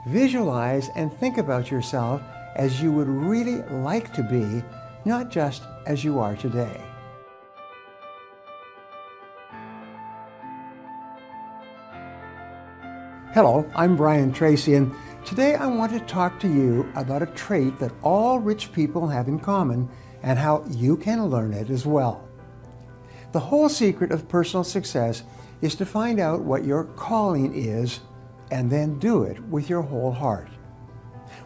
Visualize and think about yourself as you would really like to be, not just as you are today. Hello, I'm Brian Tracy, and today I want to talk to you about a trait that all rich people have in common and how you can learn it as well. The whole secret of personal success is to find out what your calling is and then do it with your whole heart.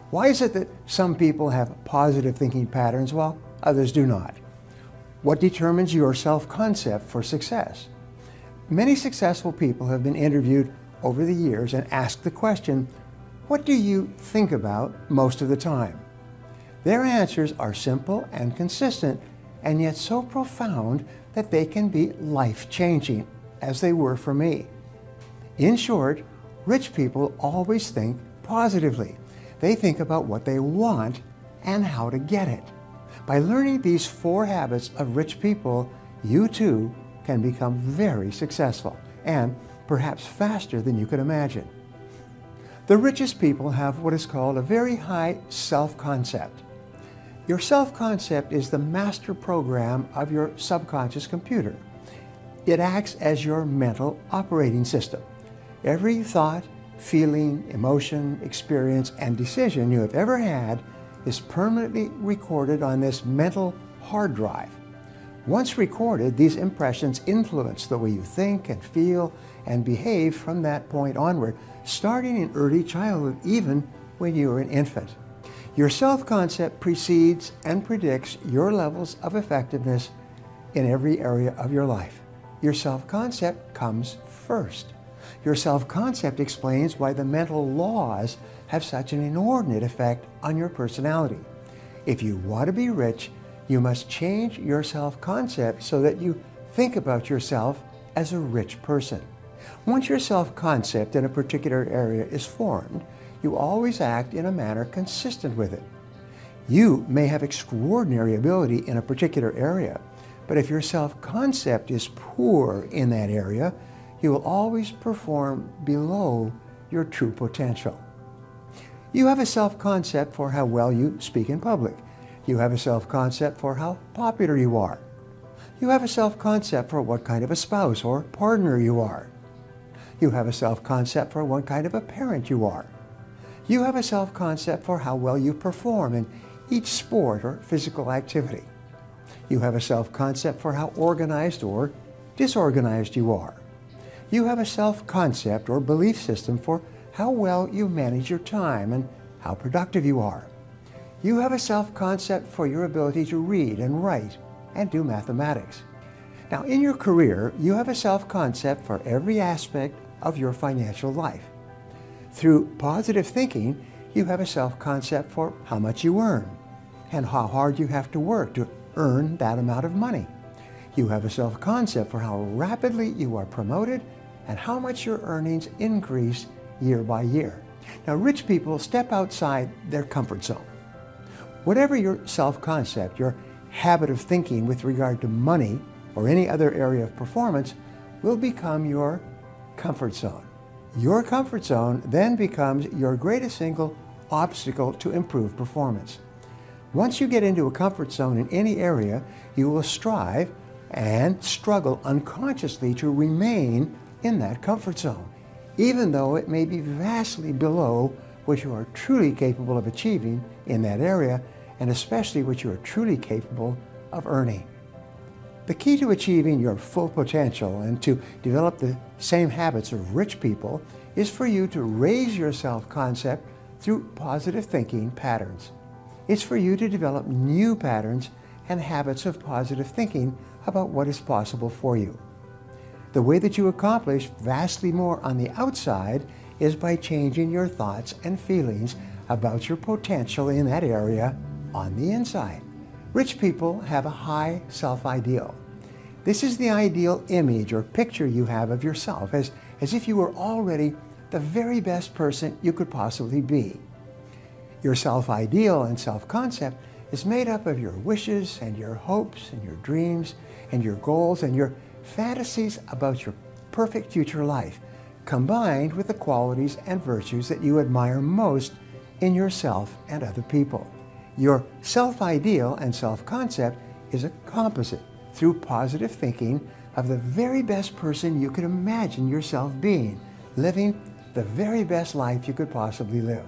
Why is it that some people have positive thinking patterns while others do not? What determines your self-concept for success? Many successful people have been interviewed over the years and asked the question, what do you think about most of the time? Their answers are simple and consistent, and yet so profound that they can be life-changing, as they were for me. In short, rich people always think positively. They think about what they want and how to get it. By learning these 4 habits of rich people, you too can become very successful, and perhaps faster than you could imagine. The richest people have what is called a very high self-concept. Your self-concept is the master program of your subconscious computer. It acts as your mental operating system. Every thought, feeling, emotion, experience, and decision you have ever had is permanently recorded on this mental hard drive. Once recorded, these impressions influence the way you think and feel and behave from that point onward, starting in early childhood, even when you are an infant. Your self-concept precedes and predicts your levels of effectiveness in every area of your life. Your self-concept comes first. Your self-concept explains why the mental laws have such an inordinate effect on your personality. If you want to be rich, you must change your self-concept so that you think about yourself as a rich person. Once your self-concept in a particular area is formed, you always act in a manner consistent with it. You may have extraordinary ability in a particular area, but if your self-concept is poor in that area, you will always perform below your true potential. You have a self-concept for how well you speak in public. You have a self-concept for how popular you are. You have a self-concept for what kind of a spouse or partner you are. You have a self-concept for what kind of a parent you are. You have a self-concept for how well you perform in each sport or physical activity. You have a self-concept for how organized or disorganized you are. You have a self-concept or belief system for how well you manage your time and how productive you are. You have a self-concept for your ability to read and write and do mathematics. Now, in your career, you have a self-concept for every aspect of your financial life. Through positive thinking, you have a self-concept for how much you earn and how hard you have to work to earn that amount of money. You have a self-concept for how rapidly you are promoted and how much your earnings increase year by year. Now, rich people step outside their comfort zone. Whatever your self-concept, your habit of thinking with regard to money or any other area of performance will become your comfort zone. Your comfort zone then becomes your greatest single obstacle to improve performance. Once you get into a comfort zone in any area, you will strive and struggle unconsciously to remain in that comfort zone, even though it may be vastly below what you are truly capable of achieving in that area, and especially what you are truly capable of earning. The key to achieving your full potential and to develop the same habits of rich people is for you to raise your self-concept through positive thinking patterns. It's for you to develop new patterns and habits of positive thinking about what is possible for you. The way that you accomplish vastly more on the outside is by changing your thoughts and feelings about your potential in that area on the inside. Rich people have a high self-ideal. This is the ideal image or picture you have of yourself, as if you were already the very best person you could possibly be. Your self-ideal and self-concept is made up of your wishes and your hopes and your dreams and your goals and your fantasies about your perfect future life, combined with the qualities and virtues that you admire most in yourself and other people. Your self-ideal and self-concept is a composite through positive thinking of the very best person you could imagine yourself being, living the very best life you could possibly live.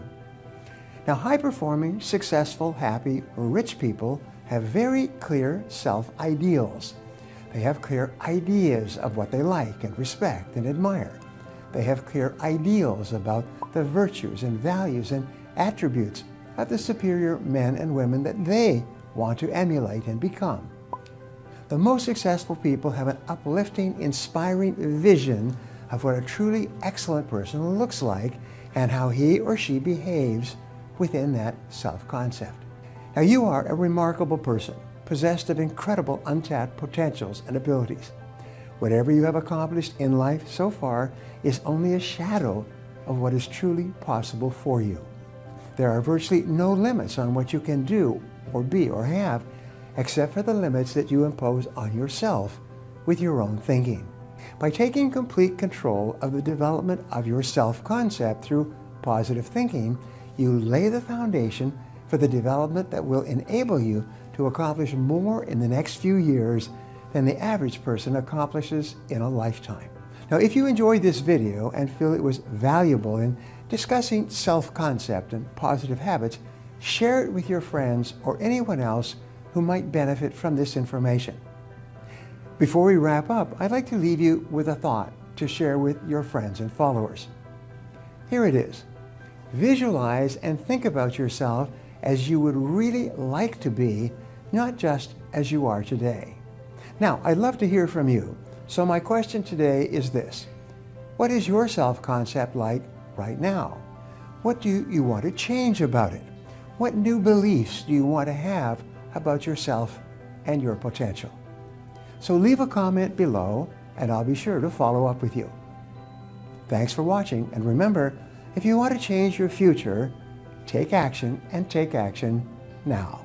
Now, high-performing, successful, happy, rich people have very clear self-ideals. They have clear ideas of what they like and respect and admire. They have clear ideals about the virtues and values and attributes of the superior men and women that they want to emulate and become. The most successful people have an uplifting, inspiring vision of what a truly excellent person looks like and how he or she behaves within that self-concept. Now, you are a remarkable person, possessed of incredible untapped potentials and abilities. Whatever you have accomplished in life so far is only a shadow of what is truly possible for you. There are virtually no limits on what you can do or be or have, except for the limits that you impose on yourself with your own thinking. By taking complete control of the development of your self-concept through positive thinking, you lay the foundation for the development that will enable you to accomplish more in the next few years than the average person accomplishes in a lifetime. Now, if you enjoyed this video and feel it was valuable in discussing self-concept and positive habits, share it with your friends or anyone else who might benefit from this information. Before we wrap up, I'd like to leave you with a thought to share with your friends and followers. Here it is. Visualize and think about yourself as you would really like to be, not just as you are today. Now, I'd love to hear from you. So my question today is this: what is your self-concept like right now? What do you want to change about it? What new beliefs do you want to have about yourself and your potential? So leave a comment below and I'll be sure to follow up with you. Thanks for watching, and remember, if you want to change your future, take action and take action now.